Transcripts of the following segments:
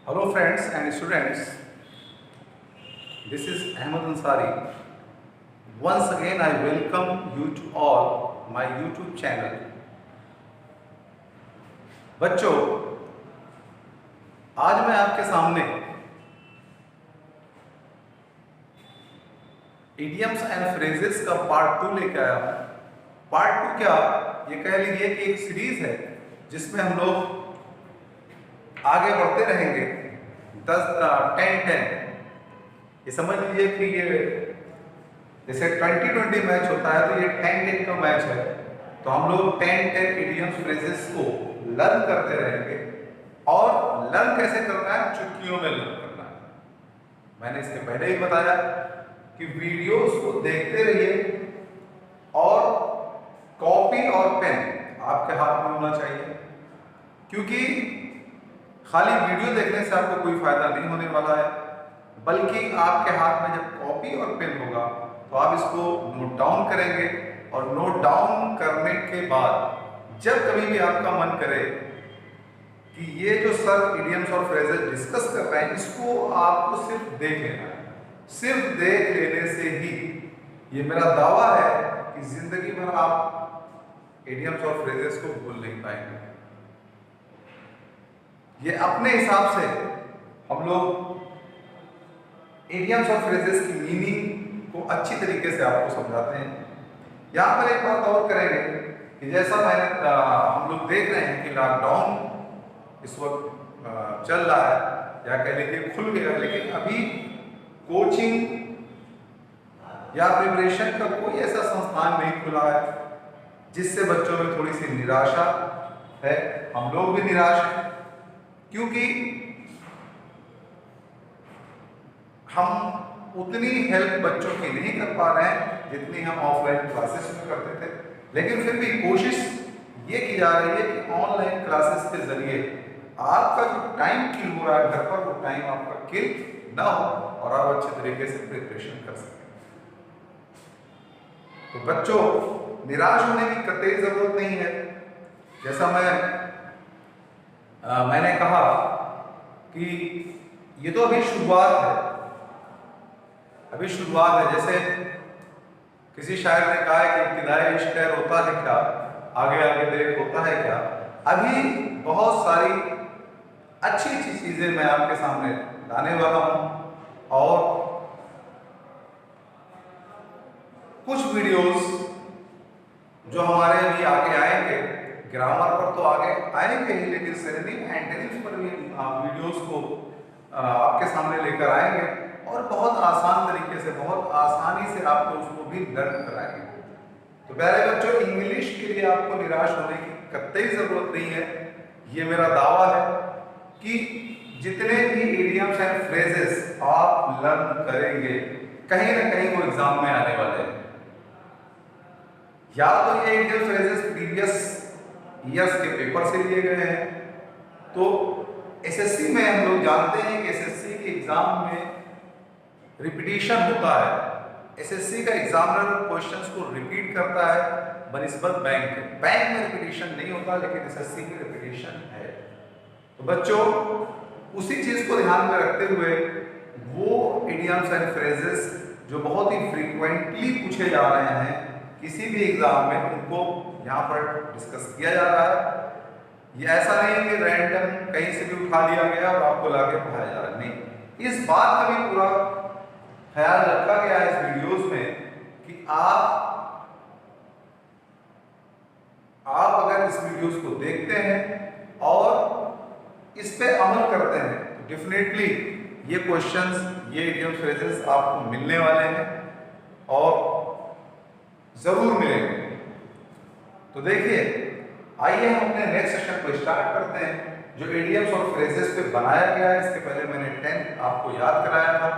Hello friends and students, this is Ahmed Ansari. Once again I welcome you to all my YouTube channel. बच्चों, आज मैं आपके सामने idioms and phrases का part 2 लेकर आया हूँ। पार्ट 2 क्या, ये कह लीजिए कि एक सीरीज है जिसमें हम लोग आगे बढ़ते रहेंगे 10-10 ये समझ लीजिए कि ये जैसे 20-20 मैच होता है तो ये 10-10 का मैच है। तो हम लोग 10-10 इडियम्स फ्रेजेस को लर्न करते रहेंगे। और लर्न कैसे करना है? चुटकियों में लर्न करना है। मैंने इसके पहले ही बताया कि वीडियोस को देखते रहिए और कॉपी और पेन आपके हाथ में होना चाहिए, क्योंकि खाली वीडियो देखने से आपको कोई फायदा नहीं होने वाला है, बल्कि आपके हाथ में जब कॉपी और पेन होगा तो आप इसको नोट डाउन करेंगे। और नोट डाउन करने के बाद जब कभी भी आपका मन करे कि ये जो सर इडियम्स और फ्रेजेस डिस्कस कर रहे हैं इसको आपको सिर्फ देख लेना है। सिर्फ देख लेने से ही, ये मेरा दावा है कि जिंदगी भर आप इडियम्स और फ्रेजेस को भूल नहीं पाएंगे। ये अपने हिसाब से हम लोग इडियम्स और फ्रेजेस की मीनिंग को अच्छी तरीके से आपको समझाते हैं। यहाँ पर एक बात और करेंगे कि जैसा हम लोग देख रहे हैं कि लॉकडाउन इस वक्त चल रहा है, या कह लीजिए खुल गया, लेकिन अभी कोचिंग या प्रिपरेशन का कोई ऐसा संस्थान नहीं खुला है, जिससे बच्चों में थोड़ी सी निराशा है। हम लोग भी निराश हैं, क्योंकि हम उतनी हेल्प बच्चों की नहीं कर पा रहे हैं जितनी हम ऑफलाइन क्लासेस में करते थे। लेकिन फिर भी कोशिश ये की जा रही है कि ऑनलाइन क्लासेस के जरिए आपका जो टाइम किल हो रहा है घर पर, वो टाइम आपका किल ना हो और आप अच्छे तरीके से प्रिपरेशन कर सकें। तो बच्चों, निराश होने की कतई जरूरत नहीं है। जैसा मैंने कहा कि ये तो अभी शुरुआत है, अभी शुरुआत है। जैसे किसी शायर ने कहा है कि इब्तिदाई इश्क खैर होता है क्या, आगे आगे देख होता है क्या। अभी बहुत सारी अच्छी अच्छी चीजें मैं आपके सामने लाने वाला हूं, और कुछ वीडियोस जो हमारे अभी आगे आएंगे, ग्रामर पर तो आगे आएंगे ही, लेकिन सिनोनिम एंटोनिम्स पर भी वीडियोस को आपके सामने लेकर आएंगे और बहुत आसान तरीके से, बहुत आसानी से आपको उसको भी लर्न कराएंगे। तो प्यारे बच्चों, इंग्लिश के लिए आपको निराश होने की कतई जरूरत नहीं है। ये मेरा दावा है कि जितने भी इडियम्स एंड फ्रेजेस आप लर्न करेंगे, कहीं ना कहीं वो एग्जाम में आने वाले हैं। या तो ये इडियम्स फ्रेजेस प्रीवियस ईयर्स के पेपर से लिए गए हैं। तो एसएससी में हम लोग जानते हैं कि एसएससी के एग्जाम में रिपीटिशन होता है। एसएससी का एग्जामिनर क्वेश्चंस को रिपीट करता है बनिस्बत बैंक के। बैंक में रिपीटिशन नहीं होता, लेकिन एसएससी में रिपीटिशन है। तो बच्चों, उसी चीज को ध्यान में रखते हुए वो इडियम्स एंड फ्रेजेस जो बहुत ही फ्रीक्वेंटली पूछे जा रहे हैं किसी भी एग्जाम में, उनको यहाँ पर डिस्कस किया जा रहा है। ये ऐसा नहीं है कि रैंडम कहीं से भी उठा लिया गया और आपको लाके पढ़ाया जा रहा है, नहीं। इस बात का भी पूरा ख्याल रखा गया है इस वीडियोस में कि आप अगर इस वीडियोस को देखते हैं और इस पे अमल करते हैं तो डेफिनेटली ये क्वेश्चंस, ये इडियम्स फ्रेजेस आपको मिलने वाले हैं और जरूर मिलेंगे। तो देखिए, आइए हम अपने नेक्स्ट सेशन को स्टार्ट करते हैं जो इडियम्स और फ्रेजेस पे बनाया गया है। इसके पहले मैंने 10 आपको याद कराया था,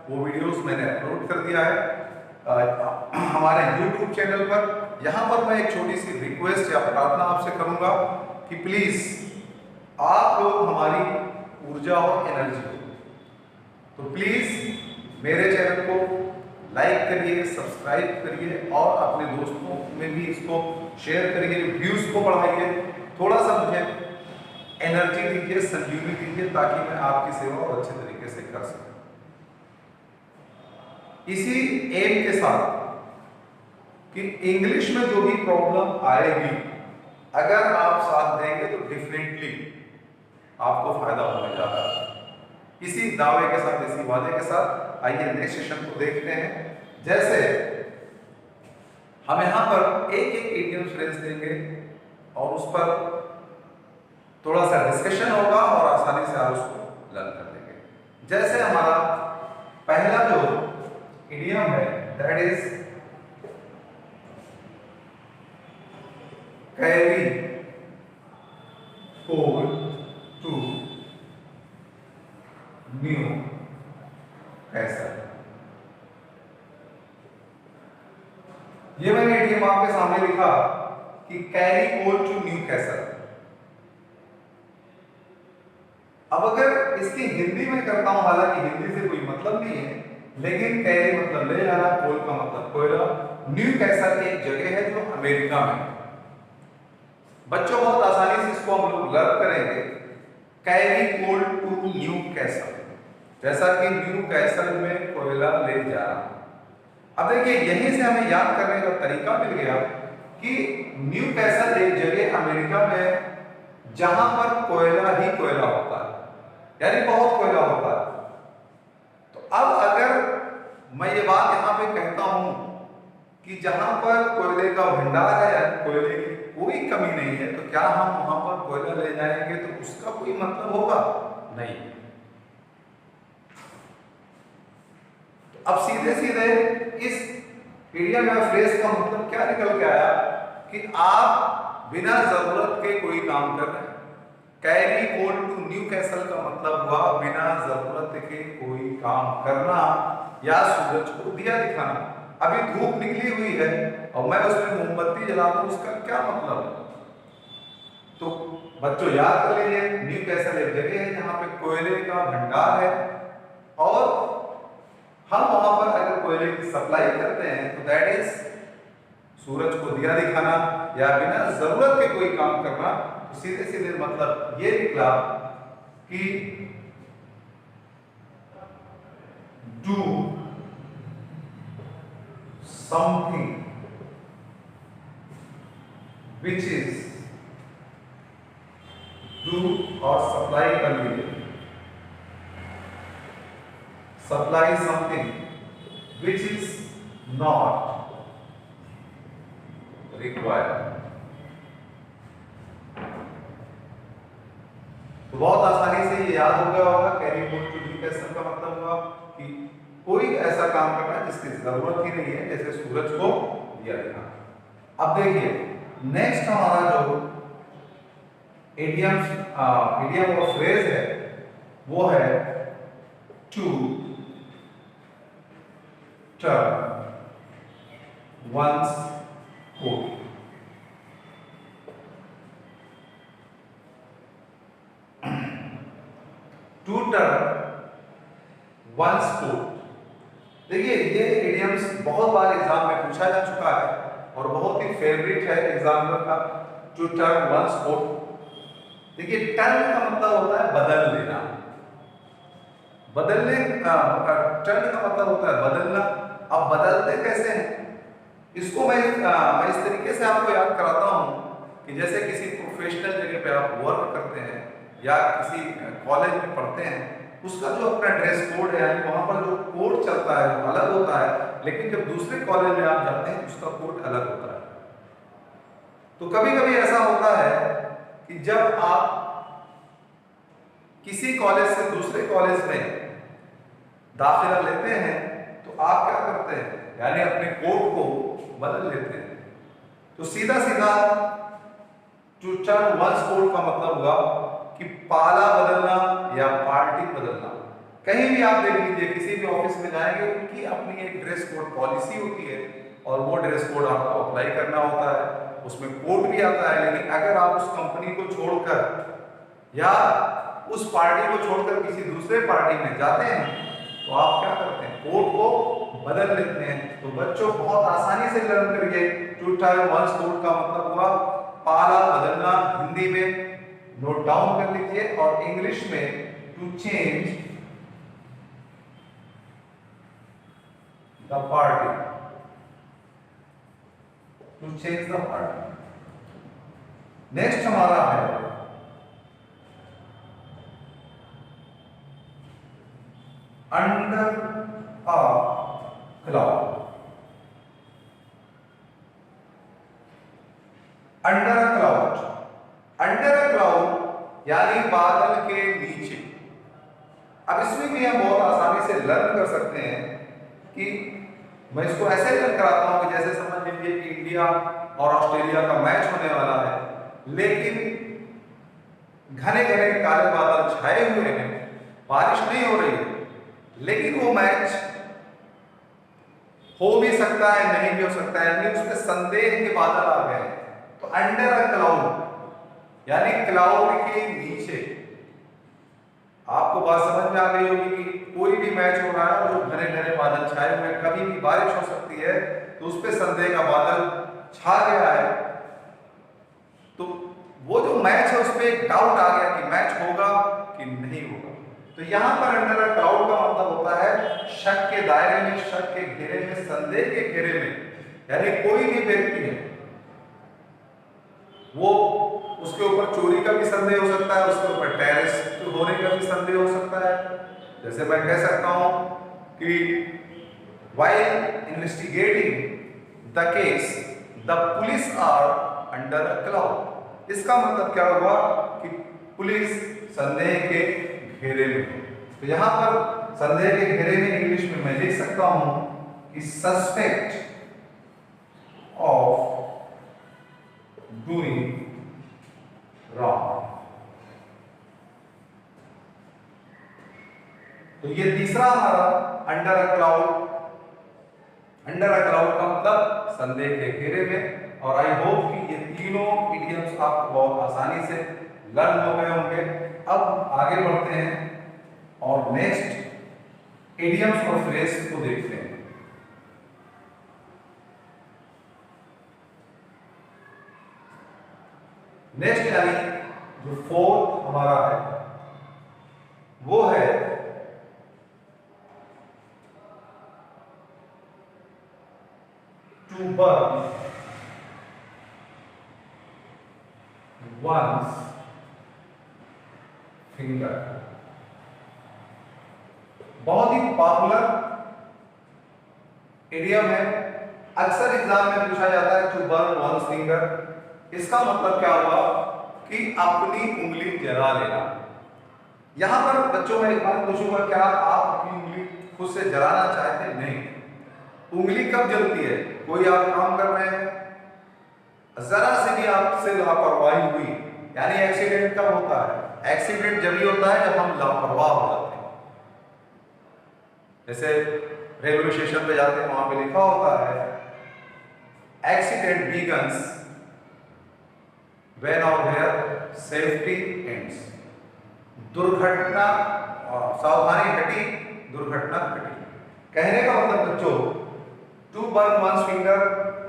वो वीडियोस मैंने अपलोड कर दिया है हमारे YouTube चैनल पर। यहाँ पर मैं एक छोटी सी रिक्वेस्ट या प्रार्थना आपसे करूँगा कि प्लीज़ आप लोग हमारी ऊर्जा और एनर्जी हो, तो प्लीज़ मेरे चैनल को लाइक करिए, सब्सक्राइब करिए और अपने दोस्तों में भी इसको शेयर करिए, व्यूज़ को बढ़ाइए। थोड़ा सा मुझे एनर्जी दीजिए, संजीवनी दीजिए, ताकि मैं आपकी सेवा और अच्छे तरीके से कर सकूं। इसी एम के साथ कि इंग्लिश में जो भी प्रॉब्लम आएगी, अगर आप साथ देंगे तो डेफिनेटली आपको फायदा होने जा रहा है। इसी दावे के साथ, इसी वादे के साथ आइए नेक्स्ट सेशन को देखते हैं। जैसे हम यहां पर एक एक इडियम फ्रेज देंगे और उस पर थोड़ा सा डिस्कशन होगा और आसानी से आप उसको लर्न कर लेंगे। जैसे हमारा पहला जो इडियम है that is carry coal to Newcastle. ये मैंने इडियम आपके सामने लिखा कि carry coal to Newcastle. अब अगर इसकी हिंदी में करता हूं, हालांकि हिंदी से कोई मतलब नहीं है, लेकिन कैरी मतलब ले जाना, कोल का मतलब कोयला, न्यू कैसल एक जगह है जो अमेरिका में। बच्चों बहुत आसानी से इसको हम लोग लर्न करेंगे। Carry coal to Newcastle, जैसा कि न्यू कैसल में कोयला ले जाना। अब देखिए यहीं से हमें याद करने का तरीका मिल गया कि न्यू कैसल एक जगह अमेरिका में जहां पर कोयला ही कोयला होता है, यानी बहुत कोयला होता है। तो अब अगर मैं ये बात यहां पे कहता हूं कि जहां पर कोयले का भंडार है, कोयले की कोई कमी नहीं है, तो क्या हम वहां पर कोयला ले जाएंगे तो उसका कोई मतलब होगा? नहीं। तो अब सीधे सीधे इस इडियम या फ्रेज का मतलब क्या निकल के आया कि आप बिना जरूरत के कोई काम कर रहे हैं। Carry coal to Newcastle का मतलब हुआ बिना जरूरत के कोई काम करना या सूरज को दिया दिखाना। अभी धूप निकली हुई है और मैं उसमें मोमबत्ती जला दूं, उसका क्या मतलब है? तो बच्चों याद कर लीजिए, न्यू कैसल एक जगह है जहां पे कोयले का भंडार है और हम वहां पर अगर कोयले की सप्लाई करते हैं तो दैट इज सूरज को दिया दिखाना या बिना जरूरत के कोई काम करना। तो सीधे सीधे मतलब ये निकला कि do something which is do or supply convenient, supply something which is not required। तो बहुत आसानी से ये याद हो गया होगा carry coal to Newcastle का मतलब हुआ कि कोई ऐसा काम करना जिसकी जरूरत ही नहीं है, जैसे सूरज को दिया दिखाना। अब देखिए नेक्स्ट हमारा जो इडियम और फ्रेज है वो है to turn one's coat. To turn one's coat, देखिए ये इडियम्स बहुत बार एग्जाम में पूछा जा चुका है और बहुत ही फेवरेट है एग्जामिनर का। टू टर्न वंस कोट, देखिए टर्न का मतलब होता है बदल लेना, बदलने टर्न का मतलब होता है बदलना। अब बदलते कैसे हैं इसको मैं इस तरीके से आपको याद कराता हूं कि जैसे किसी प्रोफेशनल जगह पे आप वर्क करते हैं या किसी कॉलेज में पढ़ते हैं, उसका जो अपना ड्रेस कोड है, यानी वहां पर जो कोड चलता है वो अलग होता है, लेकिन जब दूसरे कॉलेज में आप जाते हैं उसका कोड अलग होता है। तो कभी कभी ऐसा होता है कि जब आप किसी कॉलेज से दूसरे कॉलेज में दाखिला लेते हैं तो आप क्या करते हैं, यानी अपने कोड को बदल लेते हैं। तो सीधा सीधा टू टर्न वंस कोड का मतलब हुआ कि पाला बदलना या पार्टी बदलना। कहीं भी आप देख लीजिए, किसी भी ऑफिस में जाएंगे उनकी अपनी एक ड्रेस कोड पॉलिसी होती है और वो ड्रेस कोड आपको अप्लाई करना होता है, उसमें कोड भी आता है। लेकिन अगर आप उस कंपनी को छोड़कर या उस पार्टी को छोड़कर किसी दूसरे पार्टी में जाते हैं तो आप क्या करते हैं, कोड को बदल लेते हैं। तो बच्चों बहुत आसानी से लर्न करिए, टू टर्न वंस कोड का मतलब हुआ पाला बदलना हिंदी में, नोट डाउन कर लीजिए। और इंग्लिश में to change the party, to change the party. Next हमारा है under a cloud. Under a cloud, under a cloud यानी बादल के नीचे। अब इसमें भी हम बहुत आसानी से लर्न कर सकते हैं कि मैं इसको ऐसे लर्न कराता हूं कि जैसे समझ लीजिए कि इंडिया और ऑस्ट्रेलिया का मैच होने वाला है, लेकिन घने घने काले बादल छाए हुए हैं, बारिश नहीं हो रही है, लेकिन वो मैच हो भी सकता है, नहीं भी हो सकता है, यानी उसमें संदेह के बादल आ गए। तो अंडर अ क्लाउड यानी क्लाउड के नीचे। आपको बात समझ में आ गई होगी कि कोई भी मैच हो रहा है जो घने घने बादल छाए हुए, कभी भी बारिश हो सकती है, तो उस पर संदेह का बादल छा गया है। तो वो जो मैच है उसमें एक डाउट आ गया कि मैच होगा कि नहीं होगा। तो यहां पर अंडर अ क्लाउड का मतलब होता है शक के दायरे में, शक के घेरे में, संदेह के घेरे में। यानी कोई भी व्यक्ति है, वो उसके ऊपर चोरी का भी संदेह हो सकता है, उसके ऊपर टेररिस्ट होने का भी संदेह हो सकता है। जैसे मैं कह सकता हूं कि while investigating the case the police are under a cloud। इसका मतलब क्या हुआ कि पुलिस संदेह के घेरे में। तो यहां पर संदेह के घेरे में इंग्लिश में मैं लिख सकता हूं कि सस्पेक्ट ऑफ डूइंग रॉन्ग। तो ये तीसरा हमारा under a cloud. Under a cloud का मतलब संदेह के घेरे में। और आई होप कि ये तीनों इडियम्स आपको बहुत आसानी से लर्न हो गए होंगे। अब आगे बढ़ते हैं और नेक्स्ट इडियम्स और फ्रेज को देखते हैं। नेक्स्ट यानी जो फोर्थ हमारा है वो है टू बर्न one's finger। बहुत ही पॉपुलर इडियम है, अक्सर एग्जाम में पूछा जाता है टू बर्न one's finger। इसका मतलब क्या हुआ कि अपनी उंगली जला लेना। यहां पर बच्चों में एक बात पूछूंगा, क्या आप अपनी उंगली खुद से जलाना चाहते हैं? नहीं। उंगली कब जलती है? कोई आप काम कर रहे हैं, जरा से भी आपसे लापरवाही हुई, यानी एक्सीडेंट कब होता है? एक्सीडेंट जब भी होता है जब हम लापरवाह हो जाते हैं। जैसे रेलवे स्टेशन पे जाते हैं, वहां पे लिखा होता है एक्सीडेंट बिगन्स व्हेन और वेयर सेफ्टी एंड्स। दुर्घटना, सावधानी हटी, दुर्घटना घटी। कहने का मतलब बच्चों टू बर्न वन्स फिंगर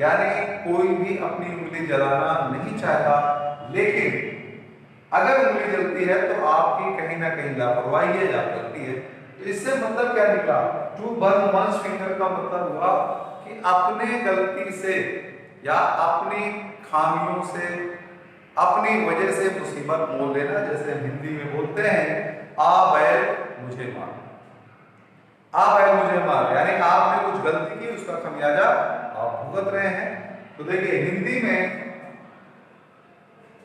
यानी कोई भी अपनी उंगली जलाना नहीं चाहता, लेकिन अगर उंगली जलती है तो आपकी कहीं ना कहीं लापरवाही है या गलती है। तो इससे मतलब क्या निकला? टू बर्न वन्स फिंगर का मतलब हुआ कि अपने गलती से या अपनी खामियों से, अपनी वजह से मुसीबत मोल लेना। जैसे हिंदी में बोलते हैं आ बैल मुझे मार, आ बैल मुझे मार, यानी आपने कुछ गलती की, उसका खमियाजा आप भुगत रहे हैं। तो देखिए हिंदी में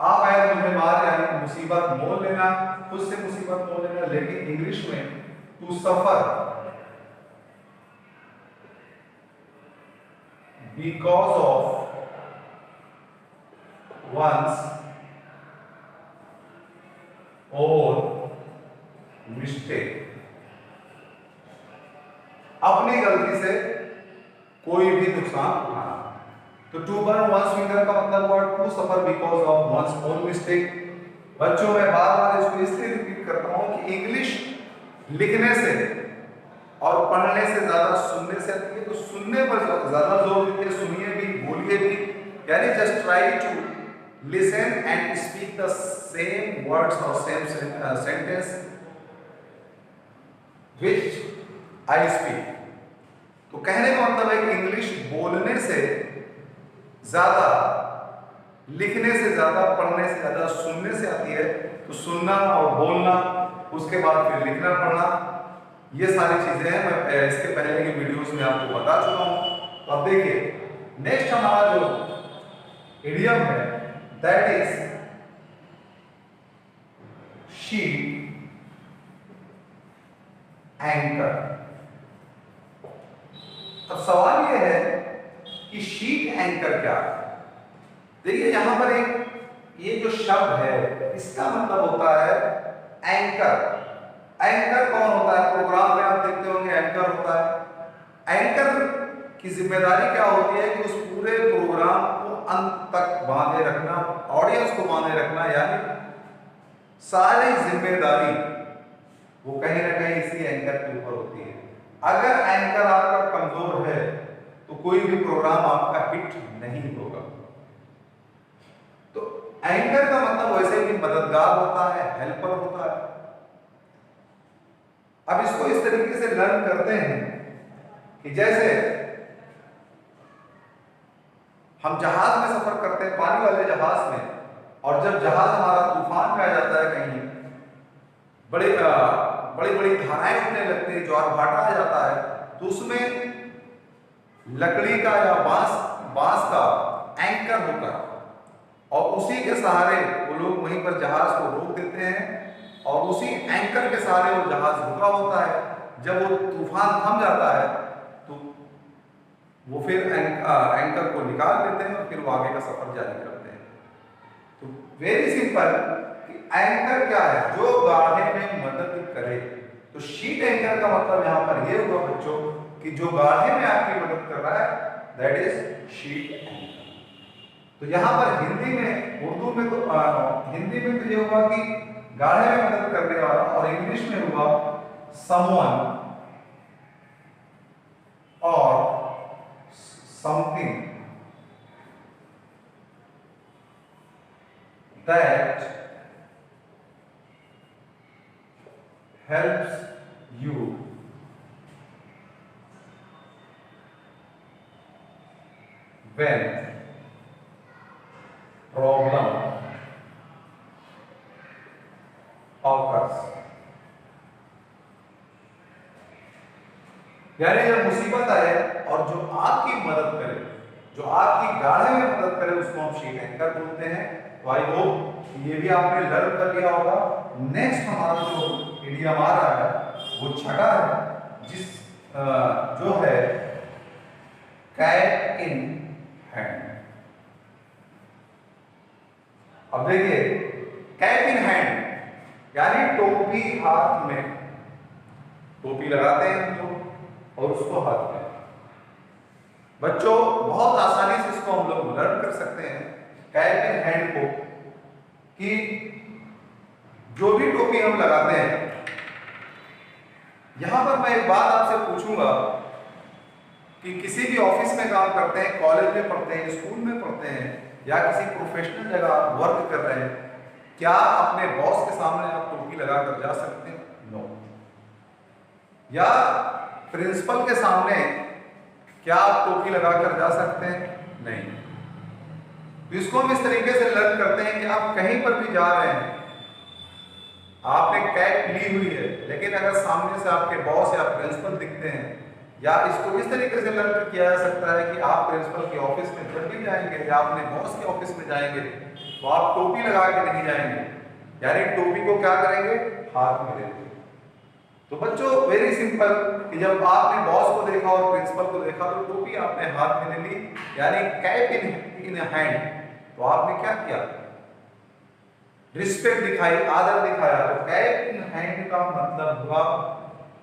आ बैल मुझे मार यानी मुसीबत मोल लेना, खुद से मुसीबत मोल लेना। लेकिन इंग्लिश में to suffer because of one's और मिस्टेक, अपनी गलती से कोई भी नुकसान उठाना। तो टू बर्न वंस फिंगर का मतलब हुआ to suffer because of one's own mistake. बच्चों मैं बार बार इसको इसलिए रिपीट करता हूं कि इंग्लिश लिखने से और पढ़ने से ज्यादा सुनने से आती है। तो सुनने पर ज्यादा जोर दीजिए, सुनिए भी, बोलिए भी, यानी just try to listen and speak the same words or same sentence which I speak. तो कहने का मतलब है कि इंग्लिश बोलने से ज्यादा, लिखने से ज्यादा, पढ़ने से ज्यादा सुनने से आती है। तो सुनना और बोलना, उसके बाद फिर लिखना पढ़ना, ये सारी चीजें हैं। मैं इसके पहले की वीडियोस में आपको बता चुका हूं। तो अब देखिए नेक्स्ट हमारा जो इडियम है दैट इज शीट एंकर। अब सवाल यह है कि शीट एंकर क्या है। देखिए यहां पर एक ये जो शब्द है इसका मतलब होता है एंकर। एंकर कौन होता है? प्रोग्राम में आप देखते होंगे एंकर होता है। एंकर की जिम्मेदारी क्या होती है कि उस पूरे प्रोग्राम को अंत तक बांधे रखना, ऑडियंस को बांधे रखना, यानी सारी जिम्मेदारी वो कहीं ना कहीं इसी एंकर के ऊपर होती है। अगर एंकर आपका कमजोर है तो कोई भी प्रोग्राम आपका हिट नहीं होगा। तो एंकर का मतलब वैसे भी मददगार होता है, हेल्पर होता है। अब इसको इस तरीके से लर्न करते हैं कि जैसे हम जहाज में सफर करते हैं, पानी वाले जहाज में, और जब जहाज हमारा तूफान में आ जाता है, कहीं बड़ी बड़ी धाराएं उठने लगती है, ज्वार भाटा आ जाता है, तो उसमें लकड़ी का या बांस का एंकर होता है और उसी के सहारे वो लोग वहीं पर जहाज को रोक देते हैं और उसी एंकर के सहारे वो जहाज रुका होता है। जब वो तूफान थम जाता है तो वो फिर एंकर को निकाल देते हैं और फिर वो आगे का सफर जारी करते हैं। तो वेरी सिंपल कि एंकर क्या है? जो गाढ़े में मदद करे। तो शीट एंकर का मतलब यहां पर ये हुआ बच्चों कि जो गाढ़े में आपकी मदद कर रहा है दैट इज शीट एंकर। तो यहां पर हिंदी में, उर्दू में तो हिंदी में तो ये हुआ कि गाढ़े में मदद करने वाला, और इंग्लिश में हुआ समवन और something that helps you when problem occurs। यानी जब मुसीबत आए और जो आपकी मदद करे, जो आपकी गाढ़े में मदद करे, उसको हम शीट एंकर बोलते हैं। तो आई होप ये भी आपने लर्न कर लिया होगा। नेक्स्ट हमारा जो इडियम आ रहा है वो छठा है, जो है कैप इन हैंड। अब देखिए कैप इन हैंड यानी टोपी हाथ में, टोपी लगाते हैं हम लोग और उसको हाथ में। बच्चों बहुत आसानी से इसको हम लोग लर्न कर सकते हैं कैप इन हैंड को, कि जो भी टोपी हम लगाते हैं। यहां पर मैं एक बात आपसे पूछूंगा कि किसी भी ऑफिस में काम करते हैं, कॉलेज में पढ़ते हैं, स्कूल में पढ़ते हैं, या किसी प्रोफेशनल जगह वर्क कर रहे हैं, क्या अपने बॉस के सामने आप टोपी लगाकर जा सकते हैं? नो। या प्रिंसिपल के सामने क्या आप टोपी लगाकर जा सकते हैं? नहीं। तो इसको हम इस तरीके से लर्न करते हैं कि आप कहीं पर भी जा रहे हैं, आपने कैप ली हुई है, लेकिन अगर सामने से आपके बॉस या प्रिंसिपल दिखते हैं, या इसको इस तरीके से लर्न किया जा सकता है कि आप प्रिंसिपल के ऑफिस में जब भी जाएंगे या अपने बॉस के ऑफिस में जाएंगे तो आप टोपी लगा के नहीं जाएंगे, यानी टोपी को क्या करेंगे? हाथ में लेंगे। तो बच्चों वेरी सिंपल कि जब आपने बॉस को देखा और प्रिंसिपल को देखा तो टोपी आपने हाथ में ले ली, यानी कैप इन हैंड। तो आपने क्या किया? रिस्पेक्ट दिखाई, आदर दिखाया। तो कैप इन हैंड का मतलब हुआ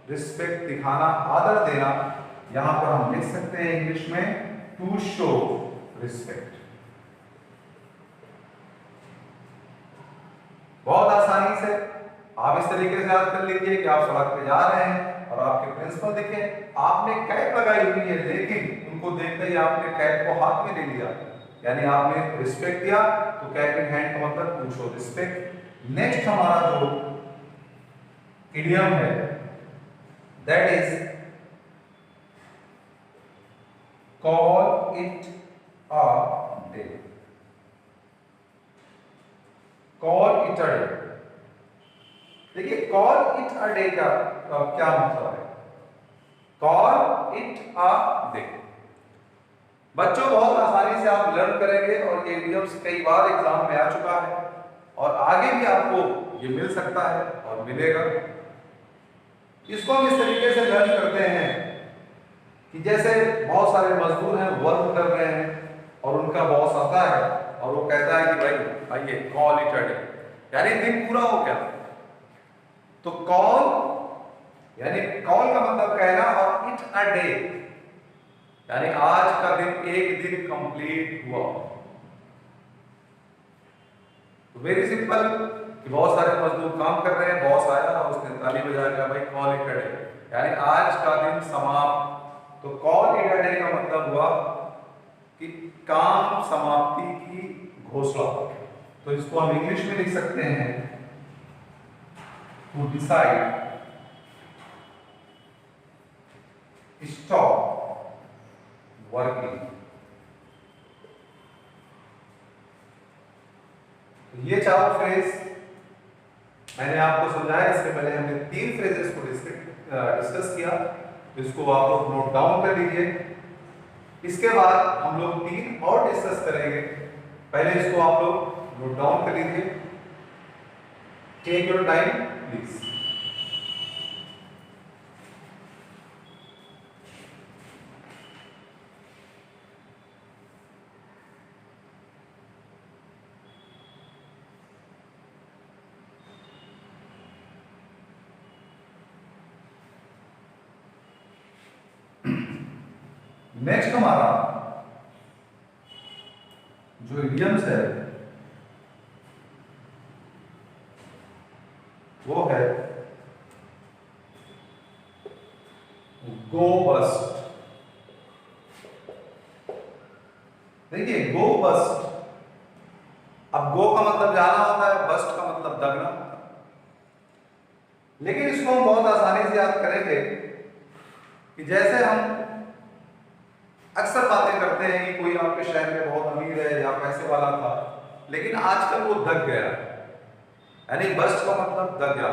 रिस्पेक्ट दिखाना, आदर देना। यहां पर हम लिख सकते हैं इंग्लिश में टू शो रिस्पेक्ट। बहुत आसानी से आप इस तरीके से याद कर लीजिए कि आप सड़क पे जा रहे हैं और आपके प्रिंसिपल दिखे, आपने कैप लगाई हुई है, लेकिन उनको देखते ही आपने कैप को हाथ में ले लिया, यानी आपने रिस्पेक्ट दिया, तो कैप इन हैंड का मतलब टू शो रिस्पेक्ट। नेक्स्ट हमारा जो इडियम है that is call it a day. Call it a day, देखिए कॉल इट अ डे का क्या मतलब है? कॉल इट अ डे बच्चों बहुत आसानी से आप लर्न करेंगे और ये इडियम्स कई बार एग्जाम में आ चुका है और आगे भी आपको ये मिल सकता है और मिलेगा। इसको हम इस तरीके से लर्न करते हैं कि जैसे बहुत सारे मजदूर हैं, वर्क कर रहे हैं और उनका बॉस आता है और वो कहता है कि भाई आइए कॉल इट अ डे, यानी दिन पूरा हो गया। तो कॉल यानी कॉल का मतलब कहना और इट अ डे यानी आज का दिन, एक दिन कंप्लीट हुआ। तो वेरी सिंपल कि बहुत सारे मजदूर काम कर रहे हैं, बॉस आया और उसने ताली बजा दिया, भाई कॉल इट अ डे, यानी आज का दिन समाप्त। तो कॉल इट अ डे का मतलब हुआ कि काम समाप्ति की घोषणा। तो इसको हम इंग्लिश में लिख सकते हैं टू डिसाइड स्टॉप वर्किंग। तो ये चारों फ्रेज मैंने आपको समझाया। इससे पहले हमने 3 फ्रेजेस को डिस्कस किया, तो इसको आप लोग नोट डाउन कर लीजिए। इसके बाद हम लोग 3 और डिस्कस करेंगे। पहले इसको आप लोग नोट डाउन कर लीजिए। Take your time please. Next हमारा जो इडियम्स है वो है गो बस्ट। देखिए गो बस्ट, अब गो का मतलब जाना होता है, बस्ट का मतलब दगना होता है, लेकिन इसको हम बहुत आसानी से याद करेंगे कि जैसे हम अक्सर बातें करते हैं कि कोई आपके शहर में बहुत अमीर है या पैसे वाला था, लेकिन आजकल वो दग गया, यानी बस्ट का मतलब दग गया।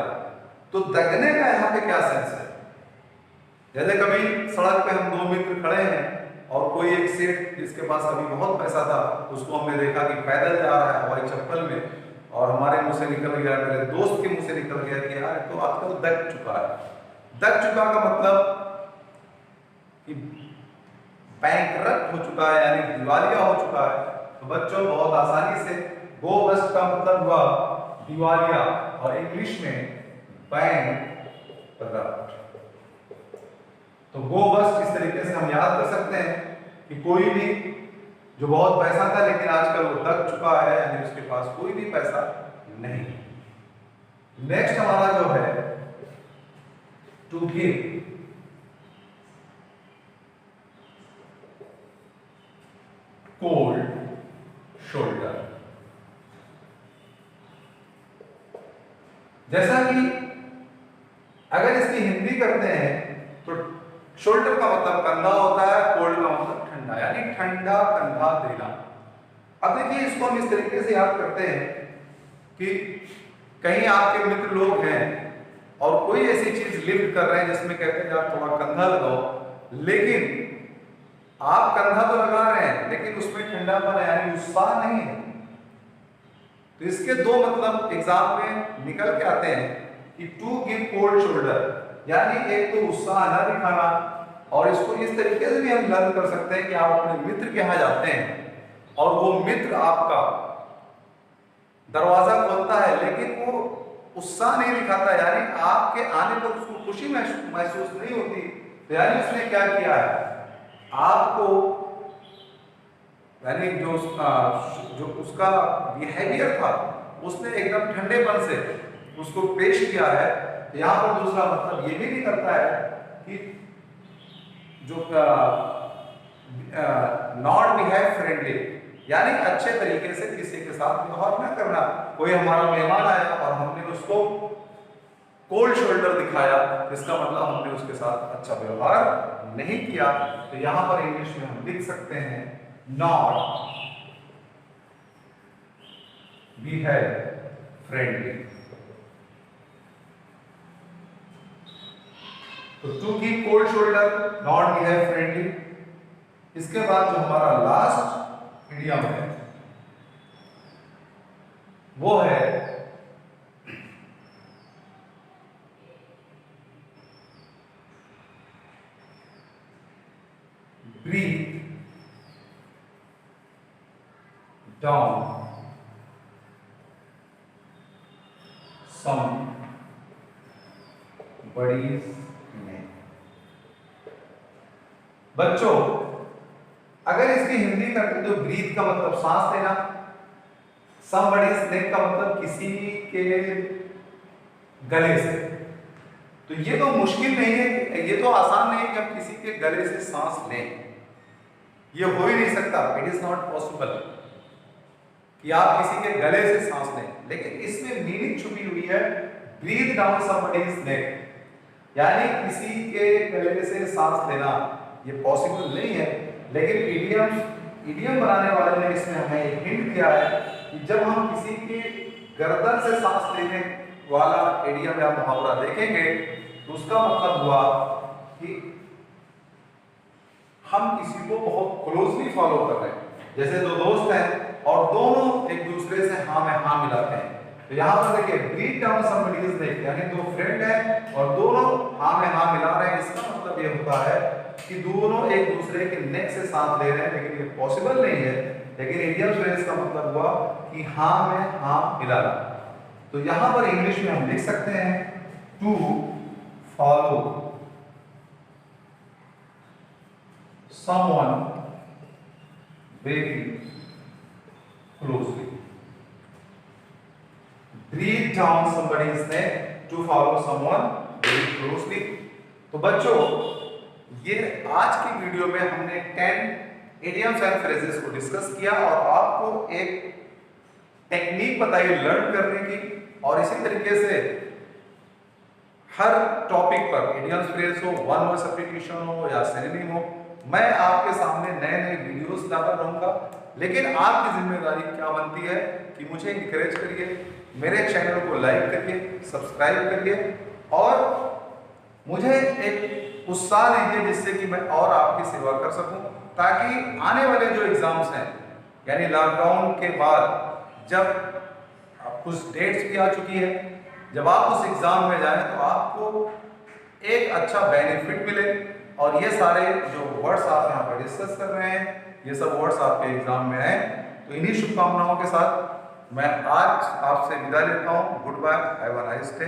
तो दगने का यहाँ पे क्या सेंस है? जैसे कभी सड़क पे हम 2 मित्र खड़े हैं और कोई एक सेठ जिसके पास अभी बहुत पैसा था, उसको हमने देखा कि पैदल जा रहा है हवाई चप्पल में, और हमारे मुंह से निकल गया, मेरे दोस्त के मुंह से निकल गया कि यार तो आजकल दग चुका है। दग चुका का मतलब कि बैंकरप्ट हो चुका है, यानी दिवालिया हो चुका है। तो बच्चों बहुत आसानी से गो बस्ट का मतलब हुआ दिवालिया और इंग्लिश में बैंकरप्ट। तो गो बस्ट इस तरीके से हम याद कर सकते हैं कि कोई भी जो बहुत पैसा था लेकिन आजकल वो दग चुका है, यानी उसके पास कोई भी पैसा नहीं। नेक्स्ट हमारा जो है टू गिव। कोल्ड शोल्डर, जैसा कि अगर इसकी हिंदी करते हैं तो शोल्डर का मतलब कंधा होता है, कोल्ड का मतलब ठंडा, यानी ठंडा कंधा देना। अब देखिए इसको हम इस तरीके से याद करते हैं कि कहीं आपके मित्र लोग हैं और कोई ऐसी चीज लिफ्ट कर रहे हैं जिसमें कहते हैं यार थोड़ा कंधा लगाओ, लेकिन आप कंधा तो लगा रहे हैं लेकिन उसमें ठंडापन है, यानी उत्साह नहीं है। तो इसके 2 मतलब एग्जाम में निकल के आते हैं कि टू गिव कोल्ड शोल्डर, यानी एक तो उत्साह न दिखाना, और इसको इस तरीके से भी हम लर्न कर सकते हैं कि आप अपने मित्र के यहाँ जाते हैं और वो मित्र आपका दरवाजा खोलता है लेकिन वो उत्साह नहीं दिखाता, यानी आपके आने पर उसको खुशी महसूस नहीं होती। तो यानी उसने क्या किया है, आपको यानी जो उसका बिहेवियर था उसने एकदम ठंडेपन से उसको पेश किया है। तो यहाँ पर दूसरा मतलब ये भी नहीं करता है कि जो नॉट बिहेव फ्रेंडली, यानी अच्छे तरीके से किसी के साथ व्यवहार न करना। कोई हमारा मेहमान आया और हमने उसको कोल्ड शोल्डर दिखाया, इसका मतलब हमने उसके साथ अच्छा व्यवहार नहीं किया। तो यहां पर इंग्लिश में हम लिख सकते हैं नॉट बिहेव फ्रेंडली। तो to keep cold shoulder, not behave friendly. इसके बाद जो हमारा लास्ट इडियम है वो है breathe down somebody's neck। बच्चों अगर इसकी हिंदी करते तो ब्रीथ का मतलब सांस लेना, somebody's neck का मतलब किसी के गले से। तो ये तो मुश्किल नहीं है, ये तो आसान नहीं है कि हम किसी के गले से सांस लें, ये हो ही नहीं सकता। इट इज नॉट पॉसिबल कि आप किसी के गले से सांस लें। लेकिन इसमें मीनिंग छुपी हुई है, ब्रीथ डाउन समबडीज नेक, यानी किसी के गले से सांस लेना ये पॉसिबल नहीं है। लेकिन इडियम बनाने वाले ने इसमें हमें एक हिंट दिया है कि जब हम किसी के गर्दन से सांस लेने वाला इडियम या मुहावरा देखेंगे तो उसका मतलब हुआ कि हम किसी को बहुत क्लोजली फॉलो कर रहे हैं। जैसे दो दोस्त हैं और दोनों एक दूसरे से हाँ में हाँ मिलाते हैं। तो यहाँ पर देखिए ब्रीथ डाउन समबडीज नेक, यानी दो फ्रेंड हैं और दोनों हाँ में हाँ मिला रहे हैं। इसका मतलब ये होता है कि दोनों एक दूसरे के नेक से सांस ले रहे हैं, लेकिन ये पॉसिबल नहीं है। लेकिन इडियम फ्रेज का मतलब हुआ कि हाँ में हाँ मिलाना। तो यहाँ पर इंग्लिश में हम लिख सकते हैं to follow someone very closely, breathe down somebody's neck to follow someone very closely। तो बच्चों ये आज की वीडियो में हमने 10 इडियम्स एंड फ्रेजेस को डिस्कस किया और आपको एक टेक्निक बताई लर्न करने की। और इसी तरीके से हर टॉपिक पर इडियम्स फ्रेज हो, वन वर्ड सब्स्टिट्यूशन हो या सिनोनिम हो, मैं आपके सामने नए नए वीडियोस लाता रहूंगा। लेकिन आपकी जिम्मेदारी क्या बनती है कि मुझे इंकरेज करिए, मेरे चैनल को लाइक करिए, सब्सक्राइब करिए और मुझे एक उत्साह दीजिए जिससे कि मैं और आपकी सेवा कर सकूं, ताकि आने वाले जो एग्जाम्स हैं यानी लॉकडाउन के बाद जब कुछ डेट्स भी आ चुकी है, जब आप उस एग्जाम में जाएं तो आपको एक अच्छा बेनिफिट मिले और ये सारे जो वर्ड्स आप यहाँ पर डिस्कस कर रहे हैं ये सब वर्ड्स आपके एग्जाम में आए। तो इन्हीं शुभकामनाओं के साथ मैं आज आपसे विदा लेता हूँ। Goodbye, have a nice day.